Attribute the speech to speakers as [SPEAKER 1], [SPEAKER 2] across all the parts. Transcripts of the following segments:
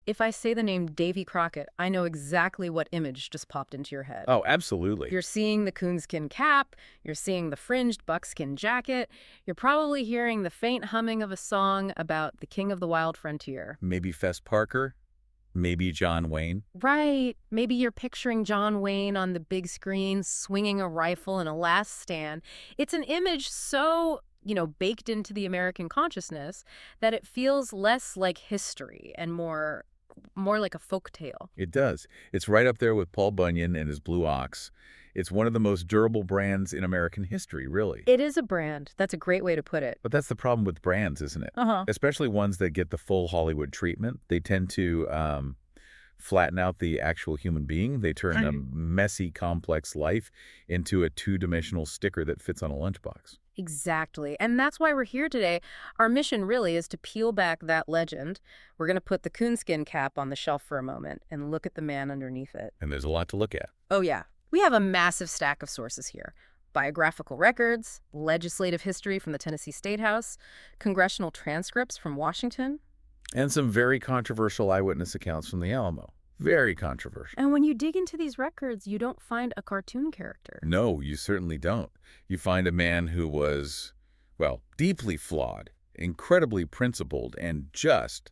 [SPEAKER 1] if I say the name Davy Crockett, I know exactly what image just popped into your head.
[SPEAKER 2] Oh, absolutely.
[SPEAKER 1] You're seeing the coonskin cap, you're seeing the fringed buckskin jacket, you're probably hearing the faint humming of a song about the king of the wild frontier.
[SPEAKER 2] Maybe Fess Parker, maybe John Wayne.
[SPEAKER 1] Right. Maybe you're picturing John Wayne on the big screen swinging a rifle in a last stand. It's an image so, baked into the American consciousness that it feels less like history and more like a folk tale.
[SPEAKER 2] It does. It's right up there with Paul Bunyan and his Blue Ox. It's one of the most durable brands in American history, really.
[SPEAKER 1] It is a brand. That's a great way to put it.
[SPEAKER 2] But that's the problem with brands, isn't it?
[SPEAKER 1] Uh-huh.
[SPEAKER 2] Especially ones that get the full Hollywood treatment. They tend to flatten out the actual human being. They turn a messy, complex life into a two-dimensional sticker that fits on a lunchbox.
[SPEAKER 1] Exactly. And that's why we're here today. Our mission really is to peel back that legend. We're going to put the coonskin cap on the shelf for a moment and look at the man underneath it.
[SPEAKER 2] And there's a lot to look at.
[SPEAKER 1] Oh, yeah. We have a massive stack of sources here. Biographical records, legislative history from the Tennessee State House, congressional transcripts from Washington.
[SPEAKER 2] And some very controversial eyewitness accounts from the Alamo. Very controversial.
[SPEAKER 1] And when you dig into these records, you don't find a cartoon character.
[SPEAKER 2] No, you certainly don't. You find a man who was, well, deeply flawed, incredibly principled, and just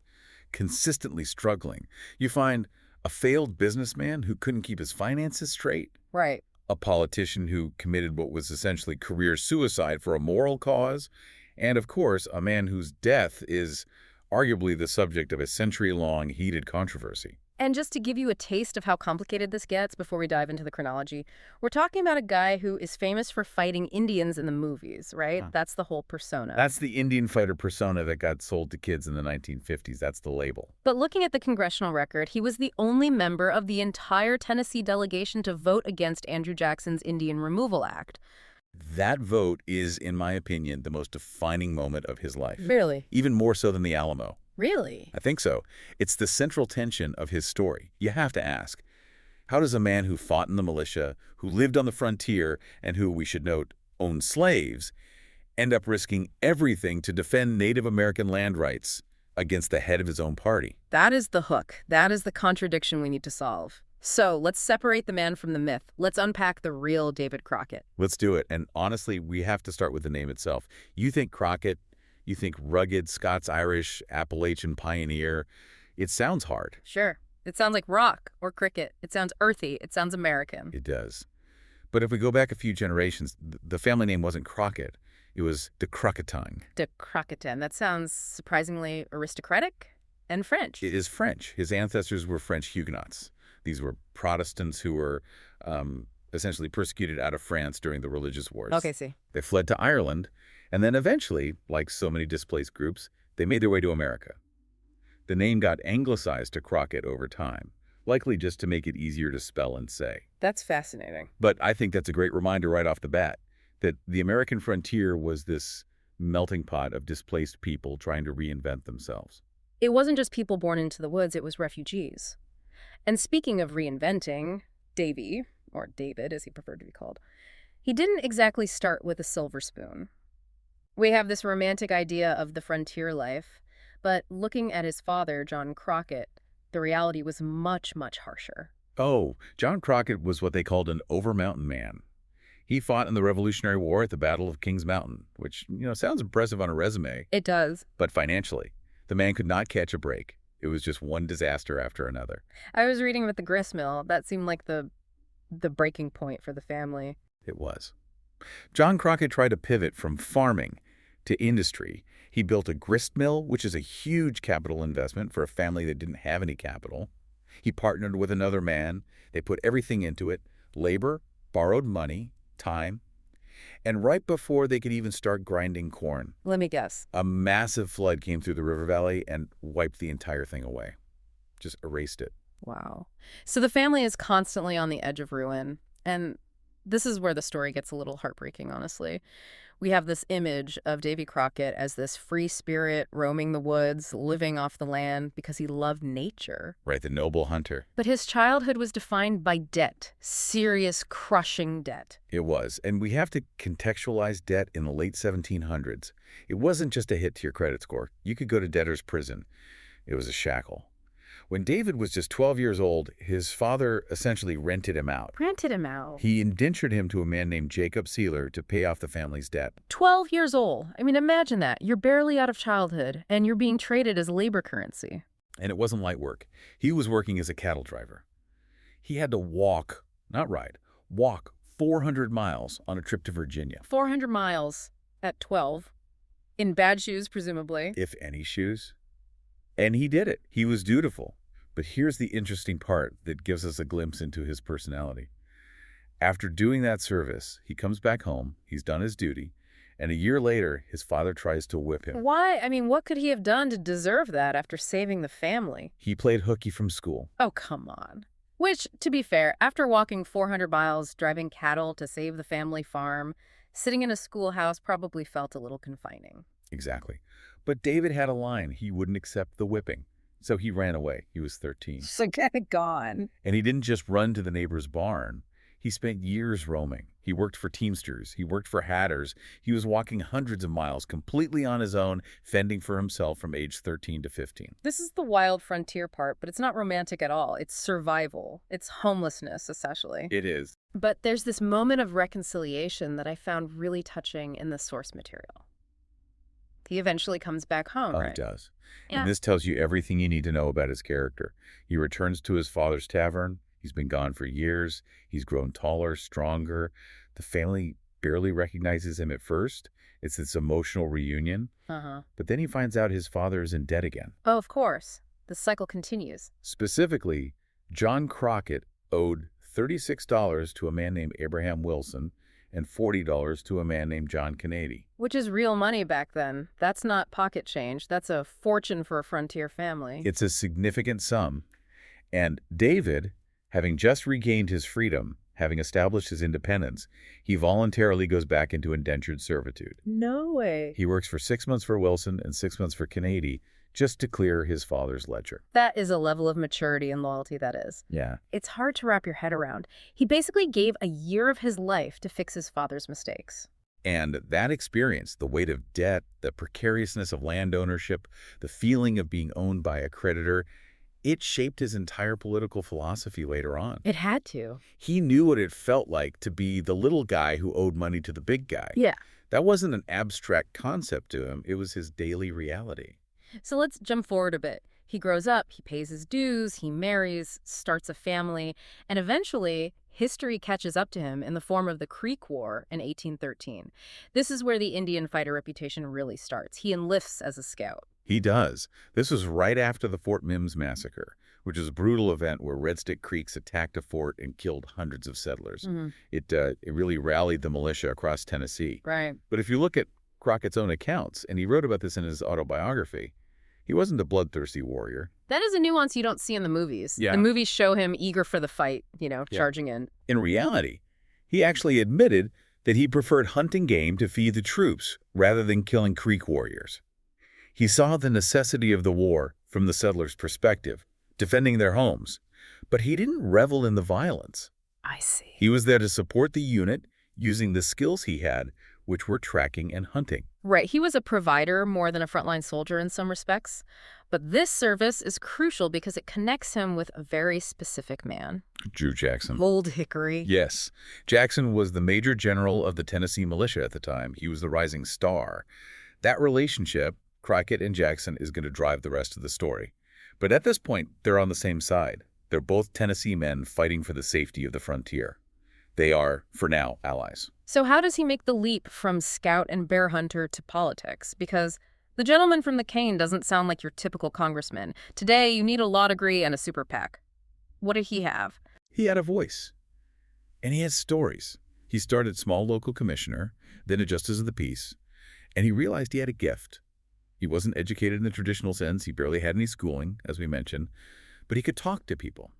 [SPEAKER 2] consistently struggling. You find a failed businessman who couldn't keep his finances straight.
[SPEAKER 1] Right.
[SPEAKER 2] A politician who committed what was essentially career suicide for a moral cause. And, of course, a man whose death is arguably the subject of a century-long heated controversy.
[SPEAKER 1] And just to give you a taste of how complicated this gets before we dive into the chronology, we're talking about a guy who is famous for fighting Indians in the movies, right?
[SPEAKER 2] Huh.
[SPEAKER 1] That's the whole persona.
[SPEAKER 2] That's the Indian fighter persona that got sold to kids in the 1950s. That's the label.
[SPEAKER 1] But looking at the congressional record, he was the only member of the entire Tennessee delegation to vote against Andrew Jackson's Indian Removal Act.
[SPEAKER 2] That vote is, in my opinion, the most defining moment of his life.
[SPEAKER 1] Really?
[SPEAKER 2] Even more so than the Alamo.
[SPEAKER 1] Really?
[SPEAKER 2] I think so. It's the central tension of his story. You have to ask, how does a man who fought in the militia, who lived on the frontier, and who, we should note, owned slaves, end up risking everything to defend Native American land rights against the head of his own party?
[SPEAKER 1] That is the hook. That is the contradiction we need to solve. So let's separate the man from the myth. Let's unpack the real David Crockett.
[SPEAKER 2] Let's do it. And honestly, we have to start with the name itself. You think Crockett, you think rugged Scots-Irish Appalachian pioneer. It sounds hard.
[SPEAKER 1] Sure. It sounds like rock or cricket. It sounds earthy. It sounds American.
[SPEAKER 2] It does. But if we go back a few generations, the family name wasn't Crockett. It was de Crocketin.
[SPEAKER 1] De Crocketin. That sounds surprisingly aristocratic and French.
[SPEAKER 2] It is French. His ancestors were French Huguenots. These were Protestants who were essentially persecuted out of France during the religious wars.
[SPEAKER 1] Okay, see.
[SPEAKER 2] They fled to Ireland, and then eventually, like so many displaced groups, they made their way to America. The name got anglicized to Crockett over time, likely just to make it easier to spell and say.
[SPEAKER 1] That's fascinating.
[SPEAKER 2] But I think that's a great reminder right off the bat that the American frontier was this melting pot of displaced people trying to reinvent themselves.
[SPEAKER 1] It wasn't just people born into the woods, it was refugees. And speaking of reinventing, Davy, or David as he preferred to be called, he didn't exactly start with a silver spoon. We have this romantic idea of the frontier life, but looking at his father, John Crockett, the reality was much, much harsher.
[SPEAKER 2] Oh, John Crockett was what they called an over-mountain man. He fought in the Revolutionary War at the Battle of Kings Mountain, which, sounds impressive on a resume.
[SPEAKER 1] It does.
[SPEAKER 2] But financially, the man could not catch a break. It was just one disaster after another.
[SPEAKER 1] I was reading about the gristmill. That seemed like the breaking point for the family.
[SPEAKER 2] It was. John Crockett tried to pivot from farming to industry. He built a grist mill, which is a huge capital investment for a family that didn't have any capital. He partnered with another man. They put everything into it: labor, borrowed money, time. And right before they could even start grinding corn,
[SPEAKER 1] Let me guess.
[SPEAKER 2] a massive flood came through the river valley and wiped the entire thing away. Just erased it.
[SPEAKER 1] Wow. So the family is constantly on the edge of ruin. And this is where the story gets a little heartbreaking, honestly. We have this image of Davy Crockett as this free spirit roaming the woods, living off the land because he loved nature.
[SPEAKER 2] Right, the noble hunter.
[SPEAKER 1] But his childhood was defined by debt, serious, crushing debt.
[SPEAKER 2] It was. And we have to contextualize debt in the late 1700s. It wasn't just a hit to your credit score. You could go to debtor's prison. It was a shackle. When David was just 12 years old, his father essentially rented him out.
[SPEAKER 1] Rented him out.
[SPEAKER 2] He indentured him to a man named Jacob Sealer to pay off the family's debt.
[SPEAKER 1] 12 years old. I mean, imagine that. You're barely out of childhood, and you're being traded as labor currency.
[SPEAKER 2] And it wasn't light work. He was working as a cattle driver. He had to walk, not ride, walk 400 miles on a trip to Virginia.
[SPEAKER 1] 400 miles at 12. In bad shoes, presumably.
[SPEAKER 2] If any shoes. And he did it. He was dutiful. But here's the interesting part that gives us a glimpse into his personality. After doing that service, he comes back home, he's done his duty, and a year later, his father tries to whip him.
[SPEAKER 1] Why? I mean, what could he have done to deserve that after saving the family?
[SPEAKER 2] He played hooky from school.
[SPEAKER 1] Oh, come on. Which, to be fair, after walking 400 miles, driving cattle to save the family farm, sitting in a schoolhouse probably felt a little confining.
[SPEAKER 2] Exactly. But David had a line. He wouldn't accept the whipping. So he ran away. He was 13.
[SPEAKER 1] So kind of gone.
[SPEAKER 2] And he didn't just run to the neighbor's barn. He spent years roaming. He worked for teamsters. He worked for hatters. He was walking hundreds of miles completely on his own, fending for himself from age 13 to 15.
[SPEAKER 1] This is the wild frontier part, but it's not romantic at all. It's survival. It's homelessness, essentially.
[SPEAKER 2] It is.
[SPEAKER 1] But there's this moment of reconciliation that I found really touching in the source material. He eventually comes back home,
[SPEAKER 2] Oh,
[SPEAKER 1] right?
[SPEAKER 2] he does.
[SPEAKER 1] Yeah.
[SPEAKER 2] And this tells you everything you need to know about his character. He returns to his father's tavern. He's been gone for years. He's grown taller, stronger. The family barely recognizes him at first. It's this emotional reunion.
[SPEAKER 1] Uh-huh.
[SPEAKER 2] But then he finds out his father is in debt again.
[SPEAKER 1] Oh, of course. The cycle continues.
[SPEAKER 2] Specifically, John Crockett owed $36 to a man named Abraham Wilson and $40 to a man named John Kennedy.
[SPEAKER 1] Which is real money back then. That's not pocket change. That's a fortune for a frontier family.
[SPEAKER 2] It's a significant sum. And David, having just regained his freedom, having established his independence, he voluntarily goes back into indentured servitude.
[SPEAKER 1] No way.
[SPEAKER 2] He works for 6 months for Wilson and 6 months for Kennedy just to clear his father's ledger.
[SPEAKER 1] That is a level of maturity and loyalty, that is.
[SPEAKER 2] Yeah.
[SPEAKER 1] It's hard to wrap your head around. He basically gave a year of his life to fix his father's mistakes.
[SPEAKER 2] And that experience, the weight of debt, the precariousness of land ownership, the feeling of being owned by a creditor, it shaped his entire political philosophy later on.
[SPEAKER 1] It had to.
[SPEAKER 2] He knew what it felt like to be the little guy who owed money to the big guy.
[SPEAKER 1] Yeah.
[SPEAKER 2] That wasn't an abstract concept to him. It was his daily reality.
[SPEAKER 1] So let's jump forward a bit. He grows up, he pays his dues, he marries, starts a family, and eventually history catches up to him in the form of the Creek War in 1813. This is where the Indian fighter reputation really starts. He enlists as a scout.
[SPEAKER 2] He does. This was right after the Fort Mims massacre, which is a brutal event where Red Stick Creeks attacked a fort and killed hundreds of settlers.
[SPEAKER 1] Mm-hmm.
[SPEAKER 2] It really rallied the militia across Tennessee.
[SPEAKER 1] Right.
[SPEAKER 2] But if you look at Crockett's own accounts, and he wrote about this in his autobiography, he wasn't a bloodthirsty warrior.
[SPEAKER 1] That is a nuance you don't see in the movies.
[SPEAKER 2] Yeah.
[SPEAKER 1] The movies show him eager for the fight,
[SPEAKER 2] Yeah.
[SPEAKER 1] charging in.
[SPEAKER 2] In reality, he actually admitted that he preferred hunting game to feed the troops rather than killing Creek warriors. He saw the necessity of the war from the settlers' perspective, defending their homes, but he didn't revel in the violence.
[SPEAKER 1] I see.
[SPEAKER 2] He was there to support the unit using the skills he had, which were tracking and hunting.
[SPEAKER 1] Right. He was a provider more than a frontline soldier in some respects. But this service is crucial because it connects him with a very specific man.
[SPEAKER 2] Drew Jackson.
[SPEAKER 1] Old Hickory.
[SPEAKER 2] Yes. Jackson was the major general of the Tennessee militia at the time. He was the rising star. That relationship, Crockett and Jackson, is going to drive the rest of the story. But at this point, they're on the same side. They're both Tennessee men fighting for the safety of the frontier. They are, for now, allies.
[SPEAKER 1] So how does he make the leap from scout and bear hunter to politics? Because the gentleman from the cane doesn't sound like your typical congressman. Today, you need a law degree and a super PAC. What did he have?
[SPEAKER 2] He had a voice. And he had stories. He started small local commissioner, then a justice of the peace, and he realized he had a gift. He wasn't educated in the traditional sense. He barely had any schooling, as we mentioned, but he could talk to people,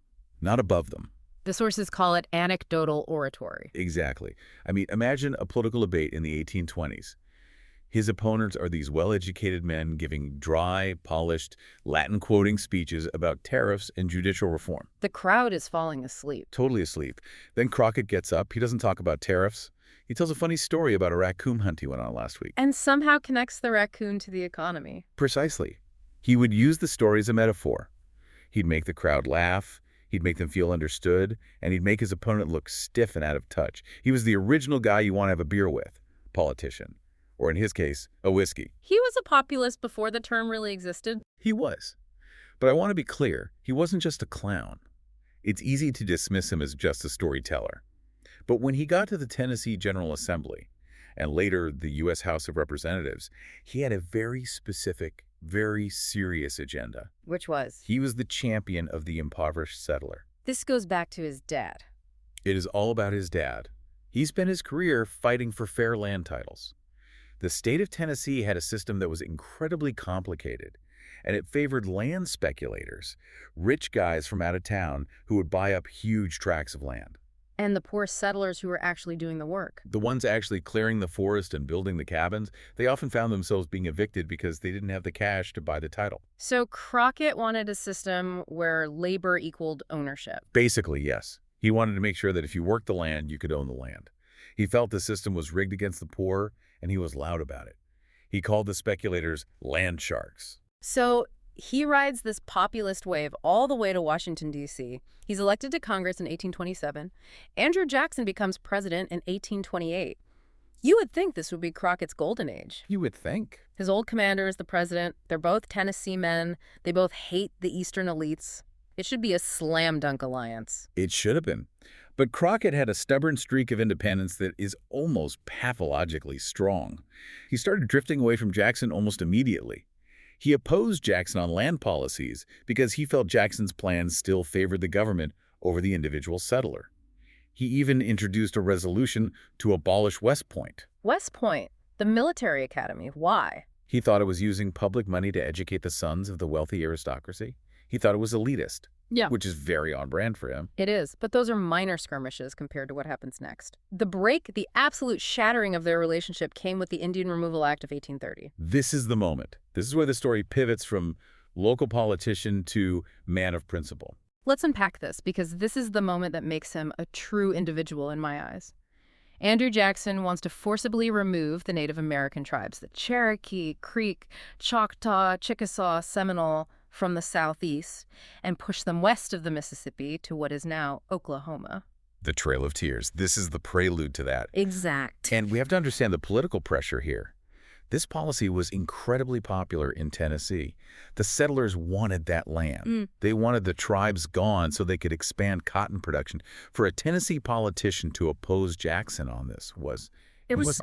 [SPEAKER 2] not above them.
[SPEAKER 1] The sources call it anecdotal oratory.
[SPEAKER 2] Exactly. I mean, imagine a political debate in the 1820s. His opponents are these well-educated men giving dry, polished, Latin-quoting speeches about tariffs and judicial reform.
[SPEAKER 1] The crowd is falling asleep.
[SPEAKER 2] Totally asleep. Then Crockett gets up. He doesn't talk about tariffs. He tells a funny story about a raccoon hunt he went on last week.
[SPEAKER 1] And somehow connects the raccoon to the economy.
[SPEAKER 2] Precisely. He would use the story as a metaphor. He'd make the crowd laugh, he'd make them feel understood, and he'd make his opponent look stiff and out of touch. He was the original guy you want to have a beer with, politician. Or in his case, a whiskey.
[SPEAKER 1] He was a populist before the term really existed.
[SPEAKER 2] He was. But I want to be clear, he wasn't just a clown. It's easy to dismiss him as just a storyteller. But when he got to the Tennessee General Assembly, and later the U.S. House of Representatives, he had a very specific, very serious agenda.
[SPEAKER 1] Which was?
[SPEAKER 2] He was the champion of the impoverished settler.
[SPEAKER 1] This goes back to his dad.
[SPEAKER 2] It is all about his dad. He spent his career fighting for fair land titles. The state of Tennessee had a system that was incredibly complicated, and it favored land speculators, rich guys from out of town who would buy up huge tracts of land.
[SPEAKER 1] And the poor settlers who were actually doing the work.
[SPEAKER 2] The ones actually clearing the forest and building the cabins, they often found themselves being evicted because they didn't have the cash to buy the title.
[SPEAKER 1] So Crockett wanted a system where labor equaled ownership.
[SPEAKER 2] Basically, yes. He wanted to make sure that if you worked the land, you could own the land. He felt the system was rigged against the poor, and he was loud about it. He called the speculators land sharks.
[SPEAKER 1] So he rides this populist wave all the way to Washington, D.C. He's elected to Congress in 1827. Andrew Jackson becomes president in 1828. You would think this would be Crockett's golden age.
[SPEAKER 2] You would think.
[SPEAKER 1] His old commander is the president. They're both Tennessee men. They both hate the Eastern elites. It should be a slam-dunk alliance.
[SPEAKER 2] It should have been. But Crockett had a stubborn streak of independence that is almost pathologically strong. He started drifting away from Jackson almost immediately. He opposed Jackson on land policies because he felt Jackson's plans still favored the government over the individual settler. He even introduced a resolution to abolish West Point.
[SPEAKER 1] West Point, the military academy. Why?
[SPEAKER 2] He thought it was using public money to educate the sons of the wealthy aristocracy. He thought it was elitist, which is very on brand for him.
[SPEAKER 1] It is, but those are minor skirmishes compared to what happens next. The break, the absolute shattering of their relationship came with the Indian Removal Act of 1830.
[SPEAKER 2] This is the moment. This is where the story pivots from local politician to man of principle.
[SPEAKER 1] Let's unpack this, because this is the moment that makes him a true individual in my eyes. Andrew Jackson wants to forcibly remove the Native American tribes, the Cherokee, Creek, Choctaw, Chickasaw, Seminole, from the southeast, and push them west of the Mississippi to what is now Oklahoma.
[SPEAKER 2] The Trail of Tears. This is the prelude to that.
[SPEAKER 1] Exact.
[SPEAKER 2] And we have to understand the political pressure here. This policy was incredibly popular in Tennessee. The settlers wanted that land. They wanted the tribes gone so they could expand cotton production. For a Tennessee politician to oppose Jackson on this was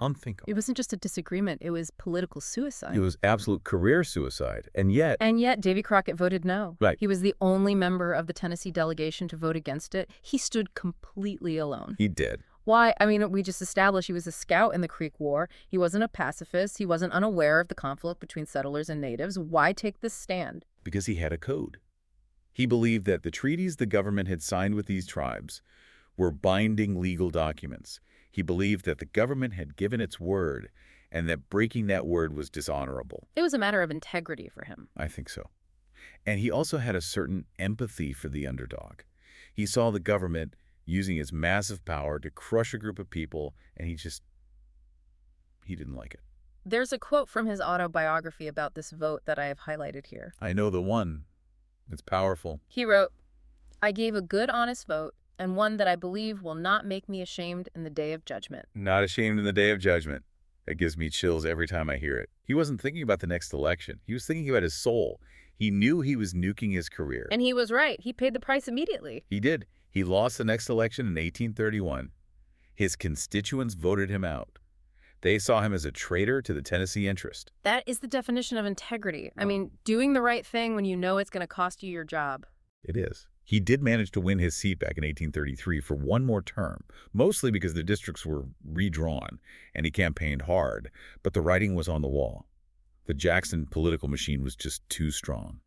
[SPEAKER 2] unthinkable.
[SPEAKER 1] It wasn't just a disagreement. It was political suicide.
[SPEAKER 2] It was absolute career suicide. And yet,
[SPEAKER 1] Davy Crockett voted no.
[SPEAKER 2] Right.
[SPEAKER 1] He was the only member of the Tennessee delegation to vote against it. He stood completely alone.
[SPEAKER 2] he did.
[SPEAKER 1] Why? I mean, we just established he was a scout in the Creek War. He wasn't a pacifist. He wasn't unaware of the conflict between settlers and natives. Why take this stand?
[SPEAKER 2] Because he had a code. He believed that the treaties the government had signed with these tribes were binding legal documents. He believed that the government had given its word and that breaking that word was dishonorable.
[SPEAKER 1] It was a matter of integrity for him.
[SPEAKER 2] I think so. And he also had a certain empathy for the underdog. He saw the government using its massive power to crush a group of people, and he didn't like it.
[SPEAKER 1] There's a quote from his autobiography about this vote that I have highlighted here.
[SPEAKER 2] I know the one. It's powerful.
[SPEAKER 1] He wrote, "I gave a good, honest vote, and one that I believe will not make me ashamed in the day of judgment."
[SPEAKER 2] Not ashamed in the day of judgment. That gives me chills every time I hear it. He wasn't thinking about the next election. He was thinking about his soul. He knew he was nuking his career.
[SPEAKER 1] And he was right. He paid the price immediately.
[SPEAKER 2] He did. He lost the next election in 1831. His constituents voted him out. They saw him as a traitor to the Tennessee interest.
[SPEAKER 1] That is the definition of integrity. I mean, doing the right thing when you know it's going to cost you your job.
[SPEAKER 2] It is. He did manage to win his seat back in 1833 for one more term, mostly because the districts were redrawn, and he campaigned hard, but the writing was on the wall. The Jackson political machine was just too strong.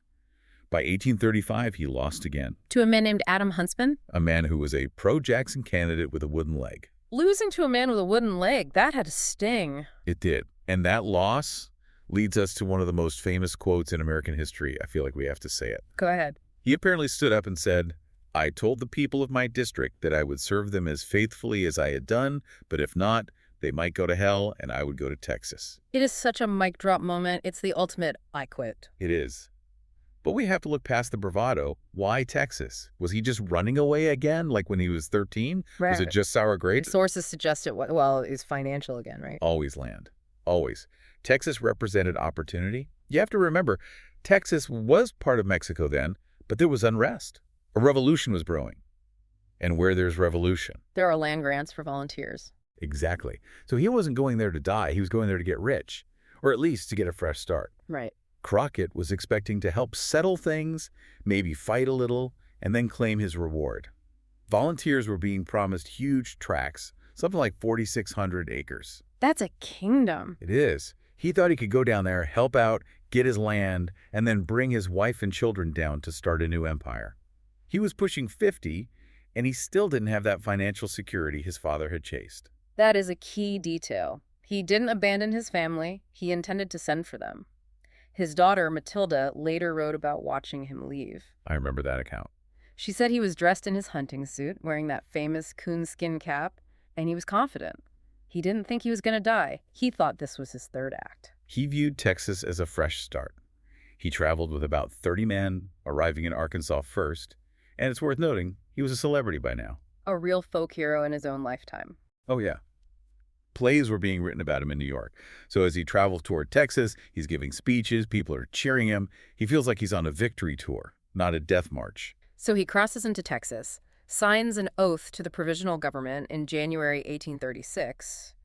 [SPEAKER 2] By 1835, he lost again.
[SPEAKER 1] To a man named Adam Huntsman?
[SPEAKER 2] A man who was a pro-Jackson candidate with a wooden leg.
[SPEAKER 1] Losing to a man with a wooden leg, that had to sting.
[SPEAKER 2] It did. And that loss leads us to one of the most famous quotes in American history. I feel like we have to say it.
[SPEAKER 1] Go ahead.
[SPEAKER 2] He apparently stood up and said, "I told the people of my district that I would serve them as faithfully as I had done, but if not, they might go to hell and I would go to Texas."
[SPEAKER 1] It is such a mic drop moment. It's the ultimate I quit.
[SPEAKER 2] It is. But we have to look past the bravado. Why Texas? Was he just running away again, like when he was 13? Was it
[SPEAKER 1] Right.
[SPEAKER 2] just sour grapes?
[SPEAKER 1] Sources suggest well, is financial again, right?
[SPEAKER 2] Always land. Always. Texas represented opportunity. You have to remember, Texas was part of Mexico then, but there was unrest. A revolution was brewing. And where there's revolution.
[SPEAKER 1] There are land grants for volunteers.
[SPEAKER 2] Exactly. So he wasn't going there to die. He was going there to get rich, or at least to get a fresh start.
[SPEAKER 1] Right.
[SPEAKER 2] Crockett was expecting to help settle things, maybe fight a little, and then claim his reward. Volunteers were being promised huge tracts, something like 4,600 acres.
[SPEAKER 1] That's a kingdom.
[SPEAKER 2] It is. He thought he could go down there, help out, get his land, and then bring his wife and children down to start a new empire. He was pushing 50, and he still didn't have that financial security his father had chased.
[SPEAKER 1] That is a key detail. He didn't abandon his family. He intended to send for them. His daughter, Matilda, later wrote about watching him leave.
[SPEAKER 2] I remember that account.
[SPEAKER 1] She said he was dressed in his hunting suit, wearing that famous coonskin cap, and he was confident. He didn't think he was going to die. He thought this was his third act.
[SPEAKER 2] He viewed Texas as a fresh start. He traveled with about 30 men, arriving in Arkansas first, and it's worth noting, he was a celebrity by now.
[SPEAKER 1] A real folk hero in his own lifetime.
[SPEAKER 2] Oh, yeah. Plays were being written about him in New York. So as he travels toward Texas, he's giving speeches, people are cheering him. He feels like he's on a victory tour, not a death march.
[SPEAKER 1] So he crosses into Texas, signs an oath to the provisional government in January 1836.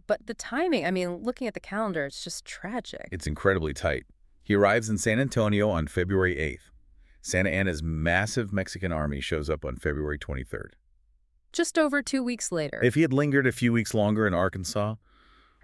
[SPEAKER 1] But the timing, looking at the calendar, it's just tragic.
[SPEAKER 2] It's incredibly tight. He arrives in San Antonio on February 8th. Santa Anna's massive Mexican army shows up on February 23rd.
[SPEAKER 1] Just over 2 weeks later.
[SPEAKER 2] If he had lingered a few weeks longer in Arkansas,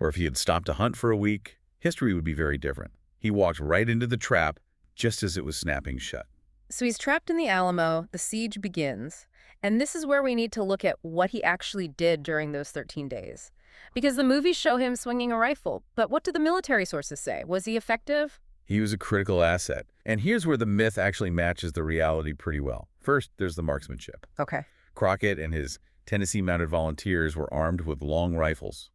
[SPEAKER 2] or if he had stopped to hunt for a week, history would be very different. He walked right into the trap just as it was snapping shut.
[SPEAKER 1] So he's trapped in the Alamo, the siege begins, and this is where we need to look at what he actually did during those 13 days. Because the movies show him swinging a rifle, but what do the military sources say? Was he effective?
[SPEAKER 2] He was a critical asset. And here's where the myth actually matches the reality pretty well. First, there's the marksmanship.
[SPEAKER 1] Okay.
[SPEAKER 2] Crockett and his Tennessee Mounted Volunteers were armed with long rifles.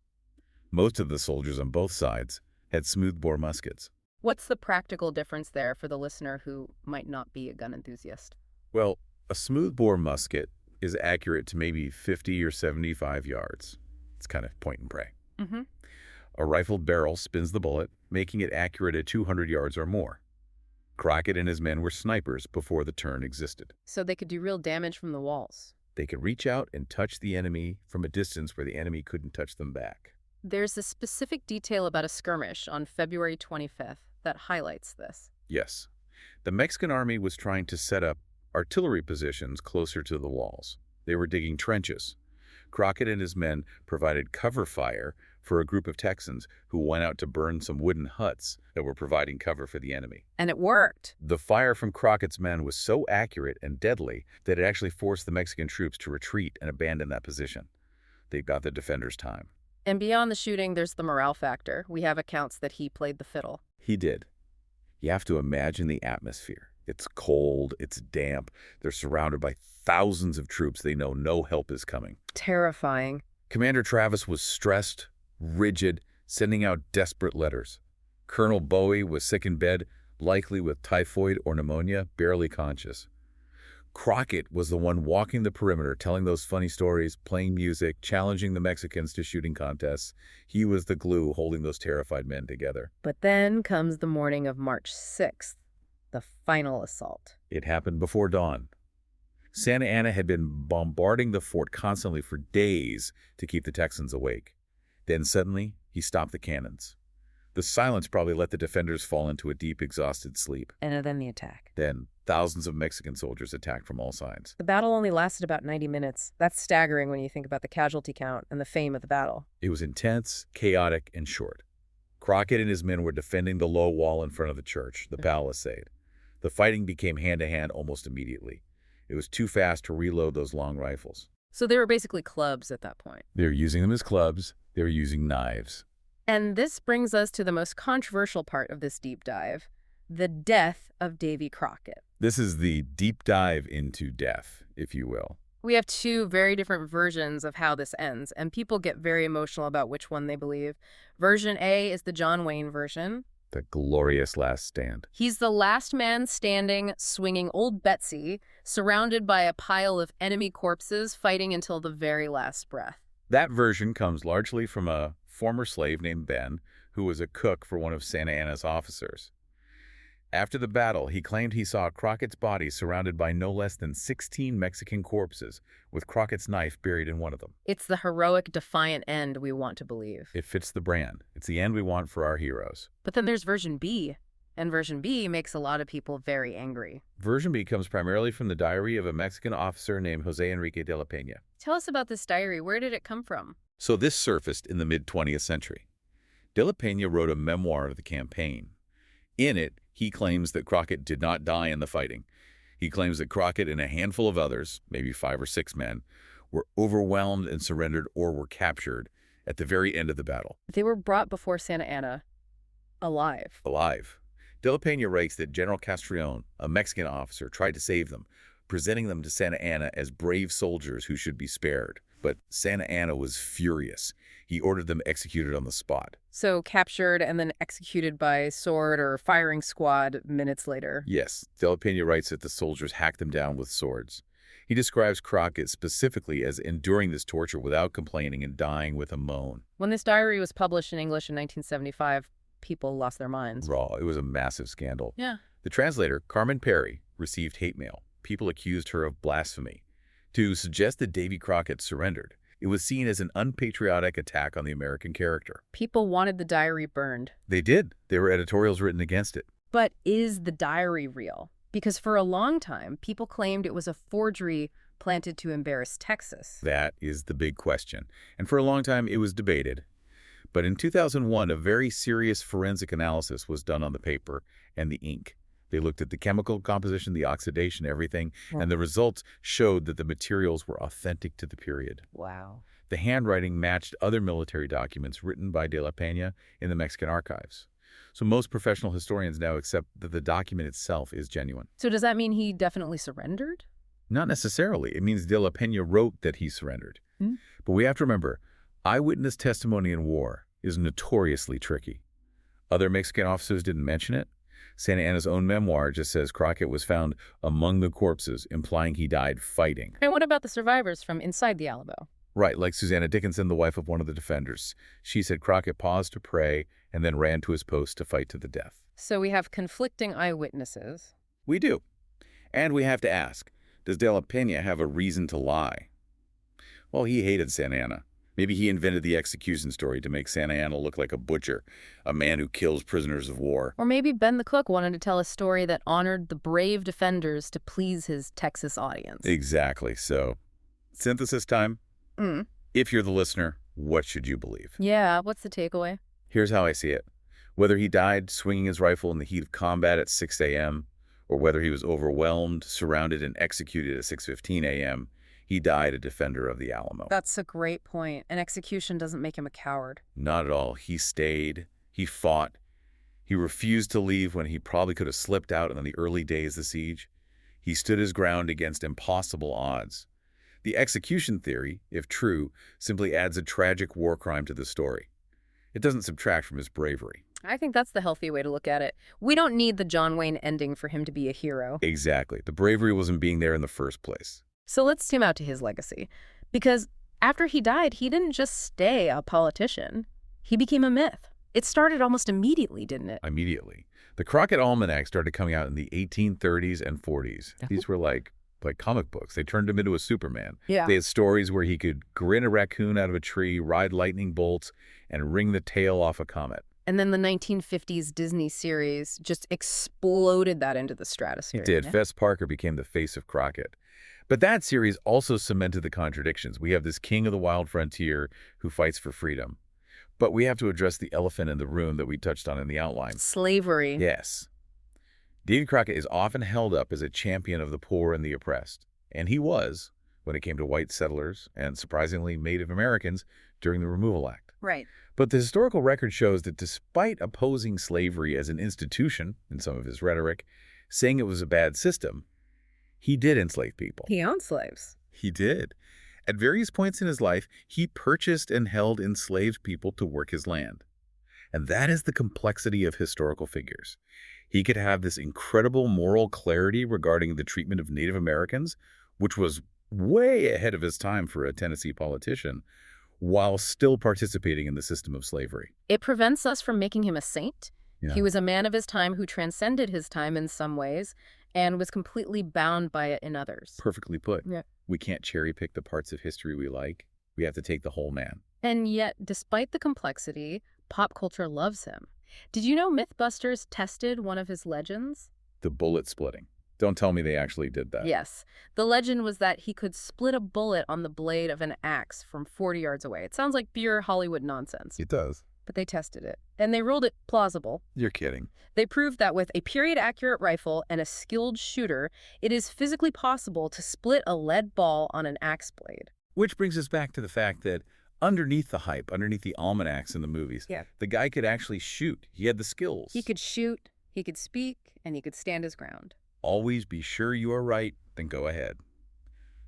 [SPEAKER 2] Most of the soldiers on both sides had smoothbore muskets.
[SPEAKER 1] What's the practical difference there for the listener who might not be a gun enthusiast?
[SPEAKER 2] Well, a smoothbore musket is accurate to maybe 50 or 75 yards. It's kind of point and pray.
[SPEAKER 1] Mm-hmm.
[SPEAKER 2] A rifled barrel spins the bullet, making it accurate at 200 yards or more. Crockett and his men were snipers before the turn existed.
[SPEAKER 1] So they could do real damage from the walls.
[SPEAKER 2] They could reach out and touch the enemy from a distance where the enemy couldn't touch them back.
[SPEAKER 1] There's a specific detail about a skirmish on February 25th that highlights this.
[SPEAKER 2] Yes. The Mexican army was trying to set up artillery positions closer to the walls. They were digging trenches. Crockett and his men provided cover fire for a group of Texans who went out to burn some wooden huts that were providing cover for the enemy.
[SPEAKER 1] And it worked.
[SPEAKER 2] The fire from Crockett's men was so accurate and deadly that it actually forced the Mexican troops to retreat and abandon that position. They got the defenders time.
[SPEAKER 1] And beyond the shooting, there's the morale factor. We have accounts that he played the fiddle.
[SPEAKER 2] He did. You have to imagine the atmosphere. It's cold, it's damp. They're surrounded by thousands of troops. They know no help is coming.
[SPEAKER 1] Terrifying.
[SPEAKER 2] Commander Travis was stressed, rigid, sending out desperate letters. Colonel Bowie was sick in bed, likely with typhoid or pneumonia, barely conscious. Crockett was the one walking the perimeter, telling those funny stories, playing music, challenging the Mexicans to shooting contests. He was the glue holding those terrified men together.
[SPEAKER 1] But then comes the morning of March 6th, the final assault.
[SPEAKER 2] It happened before dawn. Santa Anna had been bombarding the fort constantly for days to keep the Texans awake. Then suddenly, he stopped the cannons. The silence probably let the defenders fall into a deep, exhausted sleep.
[SPEAKER 1] And then the attack.
[SPEAKER 2] Then, thousands of Mexican soldiers attacked from all sides.
[SPEAKER 1] The battle only lasted about 90 minutes. That's staggering when you think about the casualty count and the fame of the battle.
[SPEAKER 2] It was intense, chaotic, and short. Crockett and his men were defending the low wall in front of the church, the palisade. The fighting became hand-to-hand almost immediately. It was too fast to reload those long rifles.
[SPEAKER 1] So they were basically clubs at that point.
[SPEAKER 2] They were using them as clubs. They were using knives.
[SPEAKER 1] And this brings us to the most controversial part of this deep dive, the death of Davy Crockett.
[SPEAKER 2] This is the deep dive into death, if you will.
[SPEAKER 1] We have two very different versions of how this ends, and people get very emotional about which one they believe. Version A is the John Wayne version.
[SPEAKER 2] The glorious last stand.
[SPEAKER 1] He's the last man standing, swinging old Betsy, surrounded by a pile of enemy corpses, fighting until the very last breath.
[SPEAKER 2] That version comes largely from a former slave named Ben, who was a cook for one of Santa Anna's officers. After the battle, he claimed he saw Crockett's body surrounded by no less than 16 Mexican corpses, with Crockett's knife buried in one of them.
[SPEAKER 1] It's the heroic, defiant end we want to believe.
[SPEAKER 2] It fits the brand. It's the end we want for our heroes.
[SPEAKER 1] But then there's version B, and version B makes a lot of people very angry.
[SPEAKER 2] Version B comes primarily from the diary of a Mexican officer named Jose Enrique de la Peña.
[SPEAKER 1] Tell us about this diary. Where did it come from?
[SPEAKER 2] So this surfaced in the mid-20th century. De la Peña wrote a memoir of the campaign. In it, he claims that Crockett did not die in the fighting. He claims that Crockett and a handful of others, maybe 5 or 6 men, were overwhelmed and surrendered or were captured at the very end of the battle.
[SPEAKER 1] They were brought before Santa Anna alive.
[SPEAKER 2] Alive. De la Peña writes that General Castrillon, a Mexican officer, tried to save them, presenting them to Santa Anna as brave soldiers who should be spared. But Santa Anna was furious. He ordered them executed on the spot.
[SPEAKER 1] So captured and then executed by sword or firing squad minutes later.
[SPEAKER 2] Yes, De la Peña writes that the soldiers hacked them down with swords. He describes Crockett specifically as enduring this torture without complaining and dying with a moan.
[SPEAKER 1] When this diary was published in English in 1975, people lost their minds.
[SPEAKER 2] Raw, it was a massive scandal.
[SPEAKER 1] Yeah.
[SPEAKER 2] The translator, Carmen Perry, received hate mail. People accused her of blasphemy. To suggest that Davy Crockett surrendered, it was seen as an unpatriotic attack on the American character.
[SPEAKER 1] People wanted the diary burned.
[SPEAKER 2] They did. There were editorials written against it.
[SPEAKER 1] But is the diary real? Because for a long time, people claimed it was a forgery planted to embarrass Texas.
[SPEAKER 2] That is the big question. And for a long time, it was debated. But in 2001, a very serious forensic analysis was done on the paper and the ink. They looked at the chemical composition, the oxidation, everything, and the results showed that the materials were authentic to the period.
[SPEAKER 1] Wow.
[SPEAKER 2] The handwriting matched other military documents written by De la Peña in the Mexican archives. So most professional historians now accept that the document itself is genuine.
[SPEAKER 1] So does that mean he definitely surrendered?
[SPEAKER 2] Not necessarily. It means De la Peña wrote that he surrendered. But we have to remember, eyewitness testimony in war is notoriously tricky. Other Mexican officers didn't mention it. Santa Anna's own memoir just says Crockett was found among the corpses, implying he died fighting.
[SPEAKER 1] And what about the survivors from inside the Alamo?
[SPEAKER 2] Right, like Susanna Dickinson, the wife of one of the defenders. She said Crockett paused to pray and then ran to his post to fight to the death.
[SPEAKER 1] So we have conflicting eyewitnesses.
[SPEAKER 2] We do. And we have to ask, does De la Peña have a reason to lie? Well, he hated Santa Anna. Maybe he invented the execution story to make Santa Anna look like a butcher, a man who kills prisoners of war.
[SPEAKER 1] Or maybe Ben the Cook wanted to tell a story that honored the brave defenders to please his Texas audience.
[SPEAKER 2] Exactly. So, synthesis time. If you're the listener, what should you believe?
[SPEAKER 1] Yeah, what's the takeaway?
[SPEAKER 2] Here's how I see it. Whether he died swinging his rifle in the heat of combat at 6 a.m., or whether he was overwhelmed, surrounded, and executed at 6:15 a.m., he died a defender of the Alamo.
[SPEAKER 1] That's a great point. An execution doesn't make him a coward.
[SPEAKER 2] Not at all. He stayed. He fought. He refused to leave when he probably could have slipped out in the early days of the siege. He stood his ground against impossible odds. The execution theory, if true, simply adds a tragic war crime to the story. It doesn't subtract from his bravery.
[SPEAKER 1] I think that's the healthy way to look at it. We don't need the John Wayne ending for him to be a hero.
[SPEAKER 2] Exactly. The bravery wasn't being there in the first place.
[SPEAKER 1] So let's zoom out to his legacy. Because after he died, he didn't just stay a politician. He became a myth. It started almost immediately, didn't it?
[SPEAKER 2] Immediately. The Crockett Almanac started coming out in the 1830s and 40s. These were like comic books. They turned him into a Superman.
[SPEAKER 1] Yeah.
[SPEAKER 2] They had stories where he could grin a raccoon out of a tree, ride lightning bolts, and wring the tail off a comet.
[SPEAKER 1] And then the 1950s Disney series just exploded that into the stratosphere.
[SPEAKER 2] It did. Fess Parker became the face of Crockett. But that series also cemented the contradictions. We have this king of the wild frontier who fights for freedom. But we have to address the elephant in the room that we touched on in the outline.
[SPEAKER 1] Slavery.
[SPEAKER 2] Yes. David Crockett is often held up as a champion of the poor and the oppressed. And he was, when it came to white settlers and, surprisingly, Native Americans during the Removal Act.
[SPEAKER 1] Right.
[SPEAKER 2] But the historical record shows that despite opposing slavery as an institution, in some of his rhetoric, saying it was a bad system, he did enslave people.
[SPEAKER 1] He owned slaves.
[SPEAKER 2] He did. At various points in his life, he purchased and held enslaved people to work his land. And that is the complexity of historical figures. He could have this incredible moral clarity regarding the treatment of Native Americans, which was way ahead of his time for a Tennessee politician, while still participating in the system of slavery.
[SPEAKER 1] It prevents us from making him a saint.
[SPEAKER 2] Yeah,
[SPEAKER 1] He was a man of his time who transcended his time in some ways and was completely bound by it in others.
[SPEAKER 2] perfectly put.
[SPEAKER 1] Yeah.
[SPEAKER 2] We can't cherry pick the parts of history we like. We have to take the whole man.
[SPEAKER 1] And yet, despite the complexity, pop culture loves him. Did you know Mythbusters tested one of his legends?
[SPEAKER 2] The bullet splitting. Don't tell me they actually did that.
[SPEAKER 1] Yes. The legend was that he could split a bullet on the blade of an axe from 40 yards away. It sounds like pure Hollywood nonsense.
[SPEAKER 2] It does.
[SPEAKER 1] But they tested it, and they ruled it plausible.
[SPEAKER 2] You're kidding.
[SPEAKER 1] They proved that with a period-accurate rifle and a skilled shooter, it is physically possible to split a lead ball on an axe blade.
[SPEAKER 2] Which brings us back to the fact that underneath the hype, underneath the almanacs in the movies,
[SPEAKER 1] Yeah.
[SPEAKER 2] the guy could actually shoot. He had the skills.
[SPEAKER 1] He could shoot, he could speak, and he could stand his ground.
[SPEAKER 2] Always be sure you are right, then go ahead.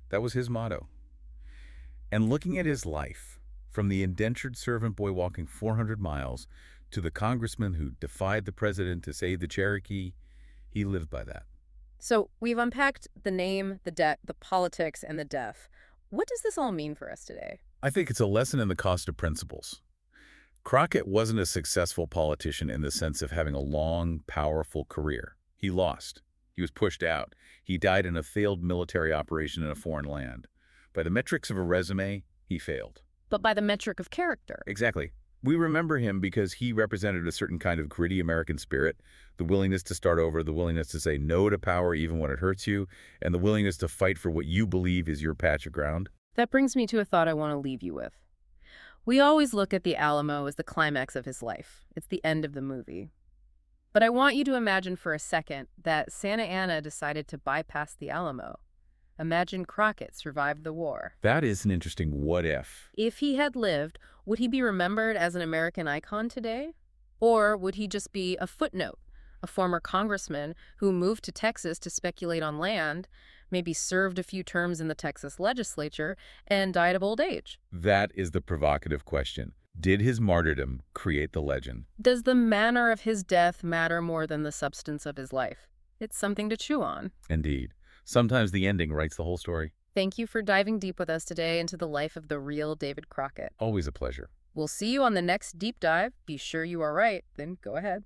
[SPEAKER 2] That was his motto. And looking at his life, from the indentured servant boy walking 400 miles to the congressman who defied the president to save the Cherokee, he lived by that.
[SPEAKER 1] So we've unpacked the name, the politics, and the death. What does this all mean for us today?
[SPEAKER 2] I think it's a lesson in the cost of principles. Crockett wasn't a successful politician in the sense of having a long, powerful career. He lost. He was pushed out. He died in a failed military operation in a foreign land. By the metrics of a resume, he failed.
[SPEAKER 1] But by the metric of character.
[SPEAKER 2] Exactly. We remember him because he represented a certain kind of gritty American spirit, the willingness to start over, the willingness to say no to power even when it hurts you, and the willingness to fight for what you believe is your patch of ground.
[SPEAKER 1] That brings me to a thought I want to leave you with. We always look at the Alamo as the climax of his life. It's the end of the movie. But I want you to imagine for a second that Santa Anna decided to bypass the Alamo. Imagine Crockett survived the war.
[SPEAKER 2] That is an interesting what if.
[SPEAKER 1] If he had lived, would he be remembered as an American icon today? Or would he just be a footnote, a former congressman who moved to Texas to speculate on land, maybe served a few terms in the Texas legislature, and died of old age?
[SPEAKER 2] That is the provocative question. Did his martyrdom create the legend?
[SPEAKER 1] Does the manner of his death matter more than the substance of his life? It's something to chew on.
[SPEAKER 2] Indeed. Sometimes the ending writes the whole story.
[SPEAKER 1] Thank you for diving deep with us today into the life of the real David Crockett.
[SPEAKER 2] Always a pleasure.
[SPEAKER 1] We'll see you on the next deep dive. Be sure you are right, then go ahead.